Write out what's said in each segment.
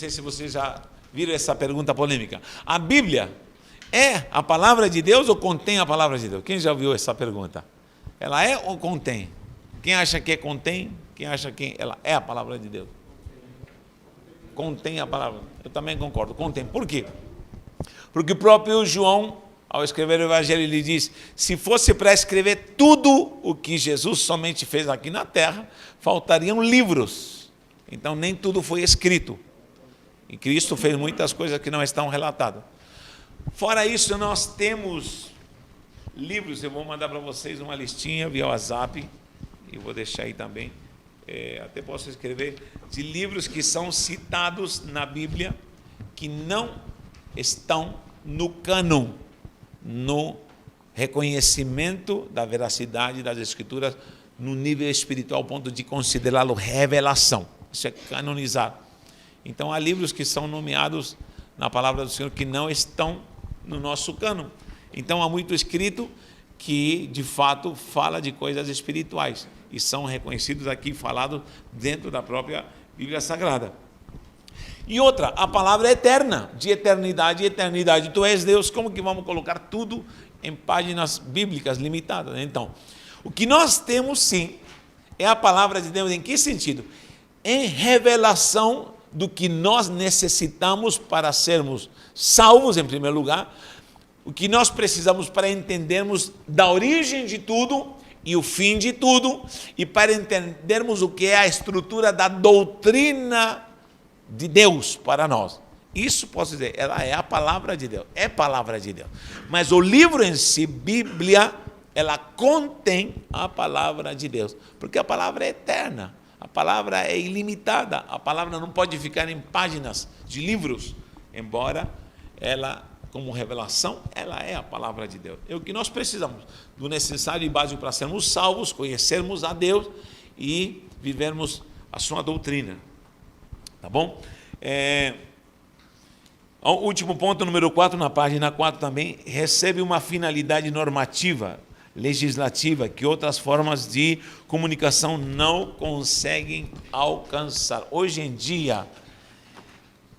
sei se vocês já viram essa pergunta polêmica. A Bíblia é a palavra de Deus ou contém a palavra de Deus? Quem já ouviu essa pergunta? Ela é ou contém? Quem acha que contém? Quem acha que ela é a palavra de Deus? Contém a palavra. Eu também concordo, contém. Por quê? Porque o próprio João, ao escrever o Evangelho, ele diz: se fosse para escrever tudo o que Jesus somente fez aqui na terra, faltariam livros. Então nem tudo foi escrito. E Cristo fez muitas coisas que não estão relatadas. Fora isso, nós temos livros. Eu vou mandar para vocês uma listinha via WhatsApp, e vou deixar aí também. Até posso escrever, de livros que são citados na Bíblia, que não estão no cânon, no reconhecimento da veracidade das Escrituras, no nível espiritual, ao ponto de considerá-lo revelação. Isso é canonizar. Então, há livros que são nomeados na palavra do Senhor que não estão no nosso cânon. Então, há muito escrito que, de fato, fala de coisas espirituais e são reconhecidos aqui, falados dentro da própria Bíblia Sagrada. E outra, a palavra é eterna, de eternidade em eternidade. Tu és Deus, como que vamos colocar tudo em páginas bíblicas limitadas? Então, o que nós temos, sim, é a palavra de Deus. Em que sentido? Em revelação do que nós necessitamos para sermos salvos, em primeiro lugar, o que nós precisamos para entendermos da origem de tudo e o fim de tudo, e para entendermos o que é a estrutura da doutrina de Deus para nós. Isso posso dizer, ela é a palavra de Deus, é palavra de Deus. Mas o livro em si, Bíblia, ela contém a palavra de Deus, porque a palavra é eterna, a palavra é ilimitada, a palavra não pode ficar em páginas de livros, embora ela, como revelação, ela é a palavra de Deus. É o que nós precisamos, do necessário e básico para sermos salvos, conhecermos a Deus e vivermos a sua doutrina. Tá bom? O último ponto, número 4, na página 4 também, recebe uma finalidade normativa, legislativa, que outras formas de comunicação não conseguem alcançar. Hoje em dia,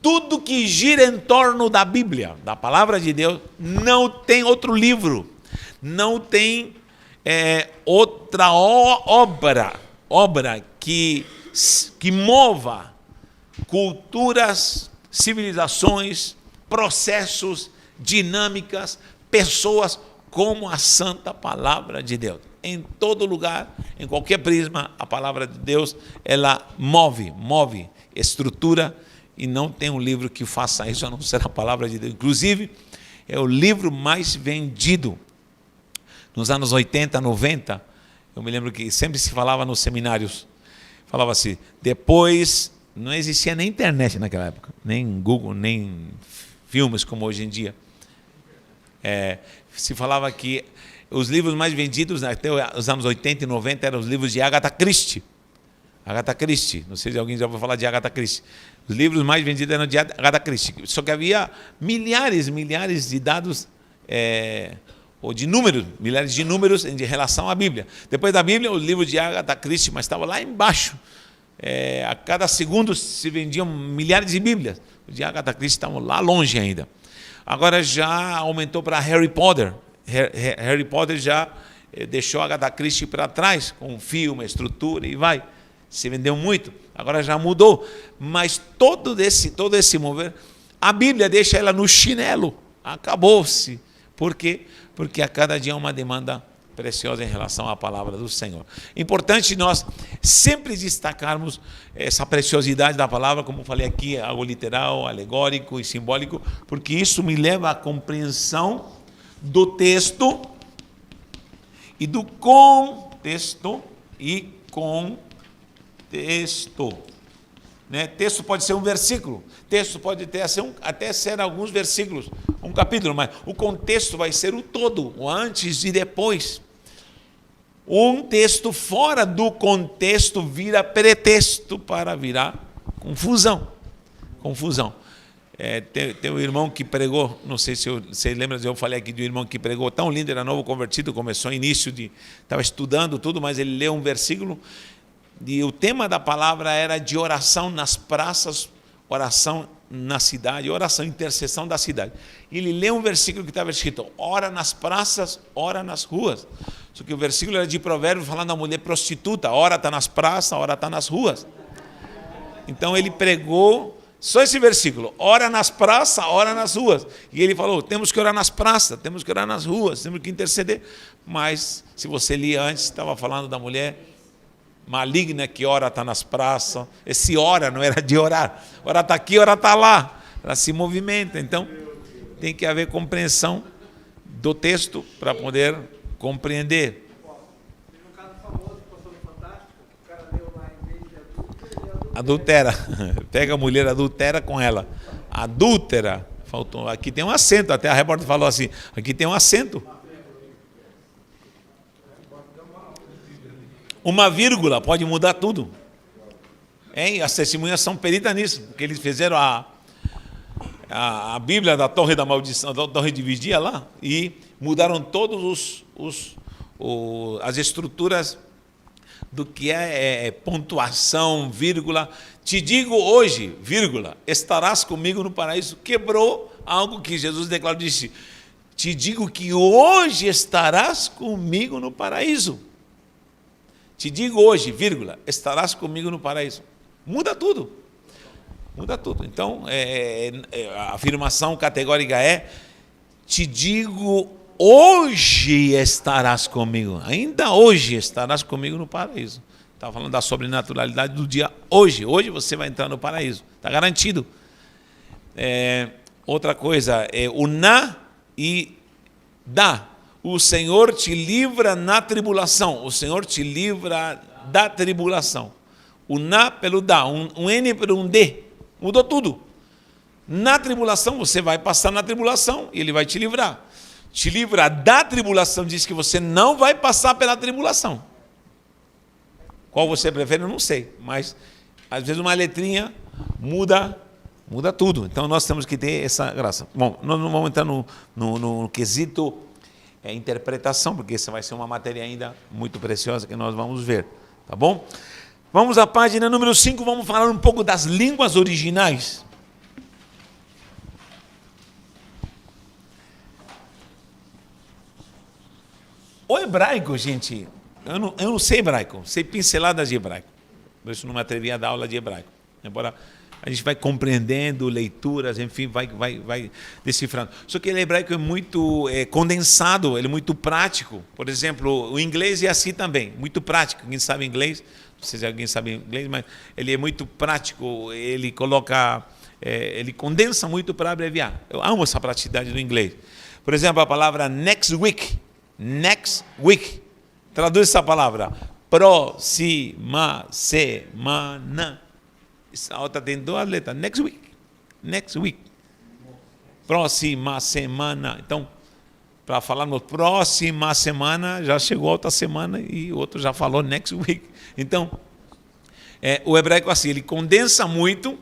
tudo que gira em torno da Bíblia, da palavra de Deus, não tem outro livro, não tem outra obra que mova culturas, civilizações, processos, dinâmicas, pessoas, como a santa palavra de Deus. Em todo lugar, em qualquer prisma, a palavra de Deus, ela move, estrutura, e não tem um livro que faça isso, a não ser a palavra de Deus. Inclusive, é o livro mais vendido. Nos anos 80, 90, eu me lembro que sempre se falava nos seminários, falava assim, depois, não existia nem internet naquela época, nem Google, nem filmes como hoje em dia. Se falava que os livros mais vendidos até os anos 80 e 90 eram os livros de Agatha Christie. Agatha Christie, não sei se alguém já ouviu falar de Agatha Christie. Os livros mais vendidos eram de Agatha Christie. Só que havia milhares de dados, ou de números, milhares de números em relação à Bíblia. Depois da Bíblia, os livros de Agatha Christie, mas estava lá embaixo. A cada segundo se vendiam milhares de Bíblias. Os de Agatha Christie estavam lá longe ainda. Agora já aumentou para Harry Potter. Harry Potter já deixou Agatha Christie para trás, com um filme, estrutura e vai. Se vendeu muito, agora já mudou. Mas todo esse mover, a Bíblia deixa ela no chinelo. Acabou-se. Por quê? Porque a cada dia é uma demanda preciosa em relação à palavra do Senhor. Importante nós sempre destacarmos essa preciosidade da palavra, como falei aqui, algo literal, alegórico e simbólico, porque isso me leva à compreensão do texto e do contexto e contexto. Texto pode ser um versículo, texto pode até ser alguns versículos, um capítulo, mas o contexto vai ser o todo, o antes e depois. Um texto fora do contexto vira pretexto para virar confusão. Tem um irmão que pregou, não sei se você lembra, eu falei aqui de um irmão que pregou, tão lindo, era novo convertido, começou estava estudando tudo, mas ele leu um versículo, e o tema da palavra era de oração nas praças oração na cidade, oração, intercessão da cidade. E ele lê um versículo que estava escrito: ora nas praças, ora nas ruas. Só que o versículo era de Provérbios, falando da mulher prostituta, ora está nas praças, ora está nas ruas. Então ele pregou só esse versículo: ora nas praças, ora nas ruas. E ele falou: temos que orar nas praças, temos que orar nas ruas, temos que interceder. Mas se você lia antes, estava falando da mulher maligna que ora está nas praças. Esse ora não era de orar, ora está aqui, ora está lá, ela se movimenta. Então tem que haver compreensão do texto para poder compreender. Teve um caso famoso que passou no Fantástico, o cara leu lá em vez de Adultera, pega a mulher, adultera com ela. Adúltera, faltou. Aqui tem um acento, até a repórter falou assim: aqui tem um acento. Uma vírgula pode mudar tudo. Hein? As testemunhas são peritas nisso, porque eles fizeram a Bíblia da Torre da Maldição, da Torre de Vigia lá, e mudaram todos as estruturas do que é pontuação, vírgula. Te digo hoje, vírgula, estarás comigo no paraíso. Quebrou algo que Jesus declarou, disse: te digo que hoje estarás comigo no paraíso. Te digo hoje, vírgula, estarás comigo no paraíso. Muda tudo. Muda tudo. Então, a afirmação categórica é: te digo hoje estarás comigo. Ainda hoje estarás comigo no paraíso. Está falando da sobrenaturalidade do dia hoje. Hoje você vai entrar no paraíso. Está garantido. Outra coisa é o na e da. O Senhor te livra na tribulação. O Senhor te livra da tribulação. O na pelo da. Um N pelo um D. Mudou tudo. Na tribulação, você vai passar na tribulação e Ele vai te livrar. Te livra da tribulação diz que você não vai passar pela tribulação. Qual você prefere, eu não sei. Mas, às vezes, uma letrinha muda tudo. Então, nós temos que ter essa graça. Bom, nós não vamos entrar no quesito interpretação, porque essa vai ser uma matéria ainda muito preciosa que nós vamos ver. Tá bom? Vamos à página número 5, vamos falar um pouco das línguas originais. O hebraico, gente, eu não sei hebraico, sei pinceladas de hebraico. Por isso não me atrevi a dar aula de hebraico. Embora a gente vai compreendendo, leituras, enfim, vai decifrando. Só que o hebraico é muito condensado, ele é muito prático. Por exemplo, o inglês é assim também, muito prático. Quem sabe inglês, não sei se alguém sabe inglês, mas ele é muito prático, ele coloca, ele condensa muito para abreviar. Eu amo essa praticidade do inglês. Por exemplo, a palavra next week. Next week. Traduz essa palavra. Próxima semana. Essa outra tem duas letras. Next week. Next week. Próxima semana. Então, para falarmos próxima semana, já chegou outra semana e o outro já falou next week. Então, o hebraico assim, ele condensa muito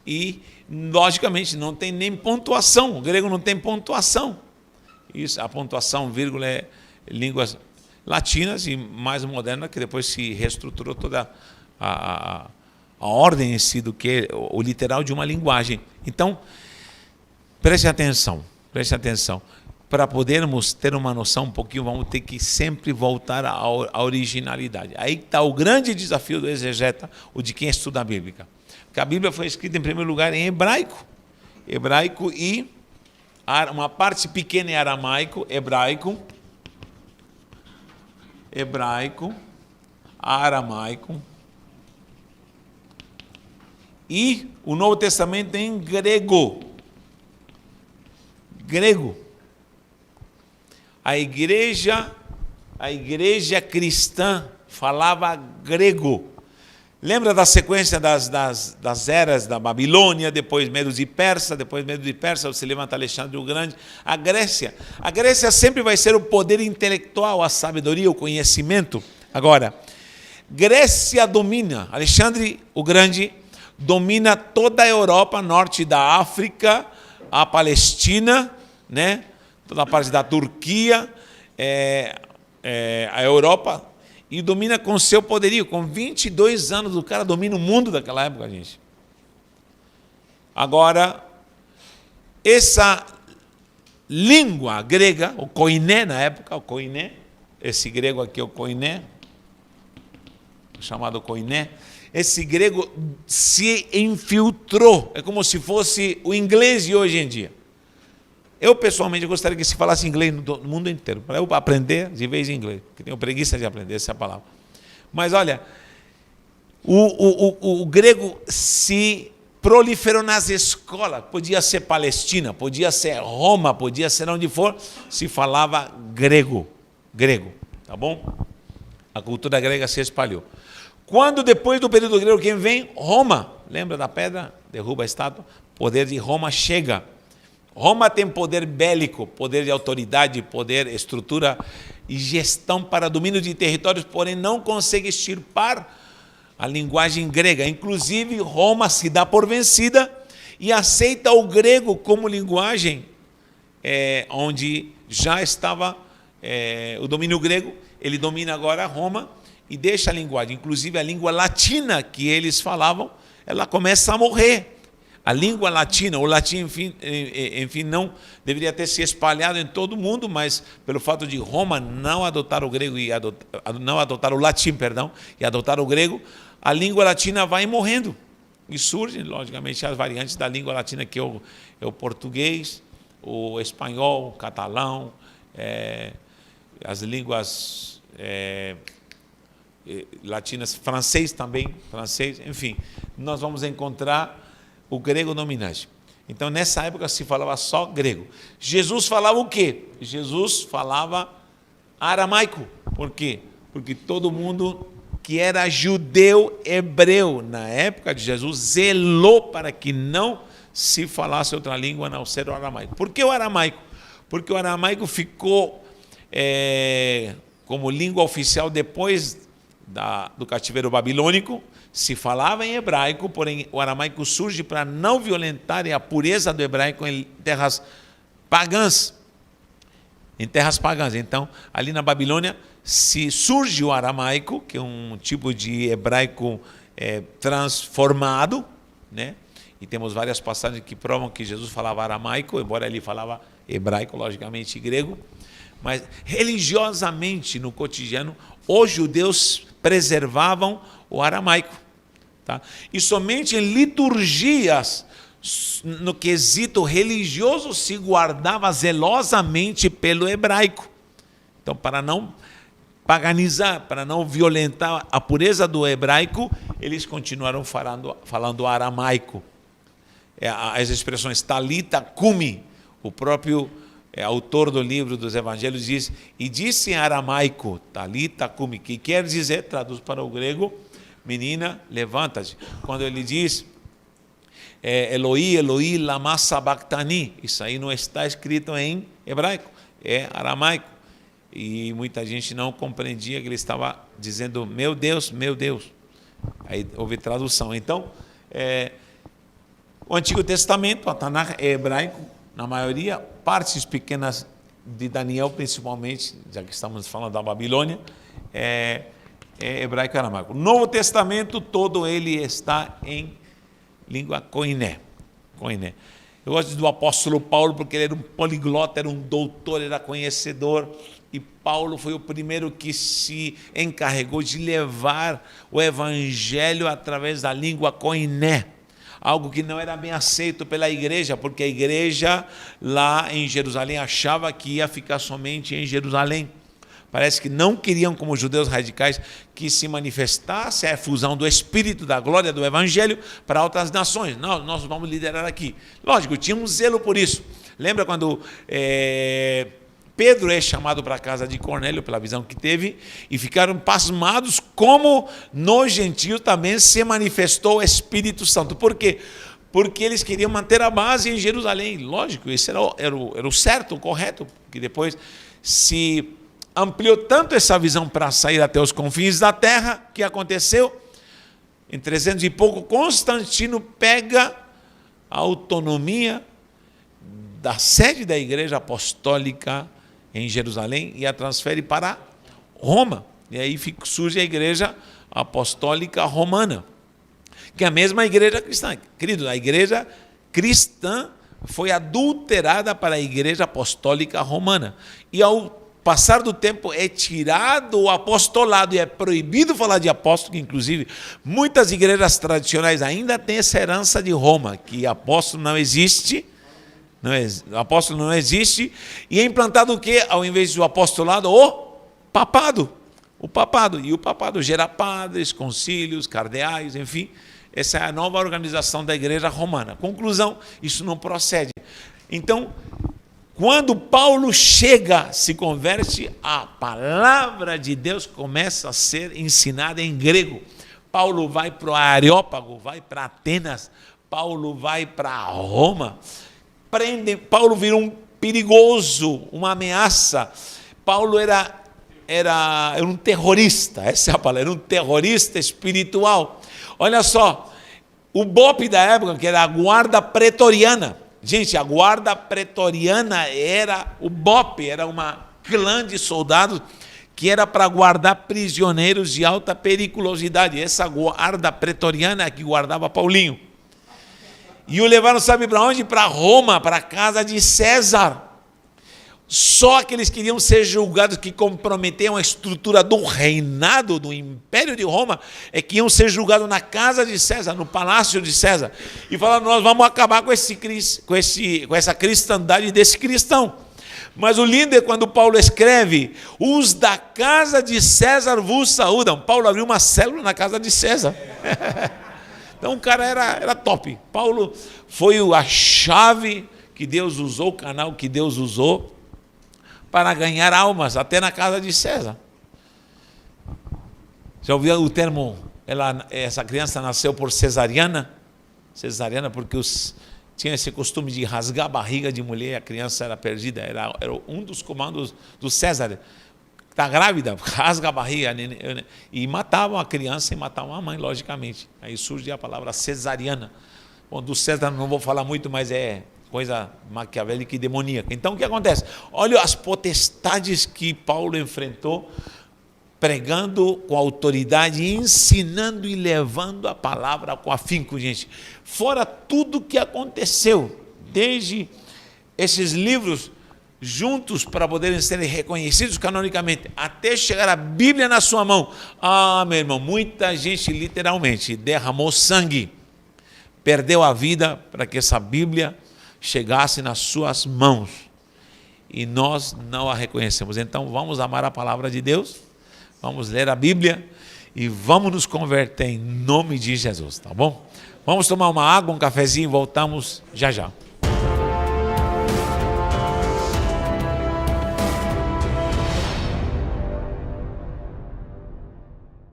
e, logicamente, não tem nem pontuação. O grego não tem pontuação. Isso, a pontuação, vírgula, é línguas latinas e mais moderna, que depois se reestruturou toda a ordem em si do que o literal de uma linguagem. Então, preste atenção. Para podermos ter uma noção um pouquinho, vamos ter que sempre voltar à originalidade. Aí está o grande desafio do exegeta, o de quem estuda a Bíblia. Porque a Bíblia foi escrita, em primeiro lugar, em hebraico. Hebraico e uma parte pequena em aramaico, hebraico, aramaico, e o Novo Testamento em grego. A igreja cristã falava grego. Lembra da sequência das eras da Babilônia, depois Medos e Persa, você levanta Alexandre o Grande. A Grécia sempre vai ser o poder intelectual, a sabedoria, o conhecimento. Agora, Grécia domina, Alexandre o Grande domina toda a Europa, norte da África, a Palestina, né? Toda a parte da Turquia, a Europa, e domina com seu poderio. Com 22 anos, o cara domina o mundo daquela época, gente. Agora, essa língua grega, o koiné na época, o koiné, esse grego aqui é o koiné, chamado koiné, esse grego se infiltrou, é como se fosse o inglês de hoje em dia. Eu, pessoalmente, gostaria que se falasse inglês no mundo inteiro, para eu aprender de vez em inglês, porque tenho preguiça de aprender essa palavra. Mas, olha, o grego se proliferou nas escolas, podia ser Palestina, podia ser Roma, podia ser onde for, se falava grego, tá bom? A cultura grega se espalhou. Quando depois do período grego, quem vem? Roma. Lembra da pedra? Derruba a estátua. O poder de Roma chega. Roma tem poder bélico, poder de autoridade, poder, estrutura e gestão para domínio de territórios, porém não consegue extirpar a linguagem grega. Inclusive, Roma se dá por vencida e aceita o grego como linguagem, onde já estava o domínio grego. Ele domina agora Roma e deixa a linguagem. Inclusive, a língua latina que eles falavam, ela começa a morrer. A língua latina, o latim, enfim, não deveria ter se espalhado em todo o mundo, mas pelo fato de Roma não adotar o grego não adotar o latim, e adotar o grego, a língua latina vai morrendo. E surgem, logicamente, as variantes da língua latina, que é o português, o espanhol, o catalão, as línguas latinas, francês também, enfim, nós vamos encontrar o grego dominante. Então, nessa época se falava só grego. Jesus falava o quê? Jesus falava aramaico. Por quê? Porque todo mundo que era judeu hebreu na época de Jesus zelou para que não se falasse outra língua a não ser o aramaico. Por que o aramaico? Porque o aramaico ficou como língua oficial depois do cativeiro babilônico. Se falava em hebraico, porém o aramaico surge para não violentar a pureza do hebraico em terras pagãs. Então, ali na Babilônia, se surge o aramaico, que é um tipo de hebraico transformado, né? E temos várias passagens que provam que Jesus falava aramaico, embora ele falava hebraico, logicamente grego. Mas religiosamente, no cotidiano, os judeus preservavam o aramaico. Tá? E somente em liturgias, no quesito religioso, se guardava zelosamente pelo hebraico. Então, para não paganizar, para não violentar a pureza do hebraico, eles continuaram falando aramaico. As expressões talita cumi, o próprio autor do livro dos evangelhos diz, e disse em aramaico, talita cumi, que quer dizer, traduz para o grego, menina, levanta-te. Quando ele diz, Eloi, Eloi, lama sabachthani, isso aí não está escrito em hebraico, é aramaico. E muita gente não compreendia que ele estava dizendo, meu Deus, meu Deus. Aí houve tradução. Então, o Antigo Testamento, a Tanakh é hebraico, na maioria, partes pequenas de Daniel, principalmente, já que estamos falando da Babilônia, é hebraico e aramaico. O Novo Testamento, todo ele está em língua koiné. Eu gosto do apóstolo Paulo, porque ele era um poliglota, era um doutor, era conhecedor, e Paulo foi o primeiro que se encarregou de levar o evangelho através da língua koiné. Algo que não era bem aceito pela igreja, porque a igreja lá em Jerusalém achava que ia ficar somente em Jerusalém. Parece que não queriam, como judeus radicais, que se manifestasse a efusão do Espírito, da glória do Evangelho para outras nações. Não, nós vamos liderar aqui. Lógico, tinha um zelo por isso. Lembra quando Pedro é chamado para a casa de Cornélio, pela visão que teve, e ficaram pasmados como nos gentios também se manifestou o Espírito Santo. Por quê? Porque eles queriam manter a base em Jerusalém. Lógico, isso era o certo, o correto, porque depois se ampliou tanto essa visão para sair até os confins da terra, que aconteceu, em 300 e pouco, Constantino pega a autonomia da sede da igreja apostólica em Jerusalém e a transfere para Roma. E aí surge a igreja apostólica romana, que é a mesma igreja cristã. Querido, a igreja cristã foi adulterada para a Igreja Apostólica Romana. E ao passar do tempo é tirado o apostolado e é proibido falar de apóstolo, que inclusive muitas igrejas tradicionais ainda têm essa herança de Roma, que apóstolo não existe, apóstolo não existe, e é implantado o quê? Ao invés do apostolado, o papado. E o papado gera padres, concílios, cardeais, enfim. Essa é a nova organização da igreja romana. Conclusão, isso não procede. Então, quando Paulo chega, se converte, a palavra de Deus começa a ser ensinada em grego. Paulo vai para o Areópago, vai para Atenas, Paulo vai para Roma. Paulo vira um perigoso, uma ameaça. Paulo era um terrorista, essa é a palavra, era um terrorista espiritual. Olha só, o BOP da época, que era a guarda pretoriana. Gente, a guarda pretoriana era o BOP, era uma clã de soldados que era para guardar prisioneiros de alta periculosidade. Essa guarda pretoriana é que guardava Paulinho. E o levaram, sabe para onde? Para Roma, para a casa de César. Só que eles queriam ser julgados, que comprometiam a estrutura do reinado, do Império de Roma, é que iam ser julgados na casa de César, no palácio de César. E falaram, nós vamos acabar com essa cristandade desse cristão. Mas o lindo é quando Paulo escreve, os da casa de César vos saúdam. Paulo abriu uma célula na casa de César. Então o cara era top. Paulo foi a chave que Deus usou, o canal que Deus usou, para ganhar almas, até na casa de César. Já ouviu o termo, essa criança nasceu por cesariana? Cesariana porque tinha esse costume de rasgar a barriga de mulher, a criança era perdida, era um dos comandos do César. Está grávida, rasga a barriga, e matavam a criança e matavam a mãe, logicamente. Aí surge a palavra cesariana. Bom, do César não vou falar muito, mas é coisa maquiavélica e demoníaca. Então o que acontece? Olha as potestades que Paulo enfrentou, pregando com autoridade, ensinando e levando a palavra com afinco, gente. Fora tudo que aconteceu, desde esses livros juntos para poderem serem reconhecidos canonicamente, até chegar a Bíblia na sua mão. Ah, meu irmão, muita gente literalmente derramou sangue, perdeu a vida para que essa Bíblia chegasse nas suas mãos, e nós não a reconhecemos. Então vamos amar a palavra de Deus, vamos ler a Bíblia e vamos nos converter em nome de Jesus, tá bom? Vamos tomar uma água, um cafezinho e voltamos já já.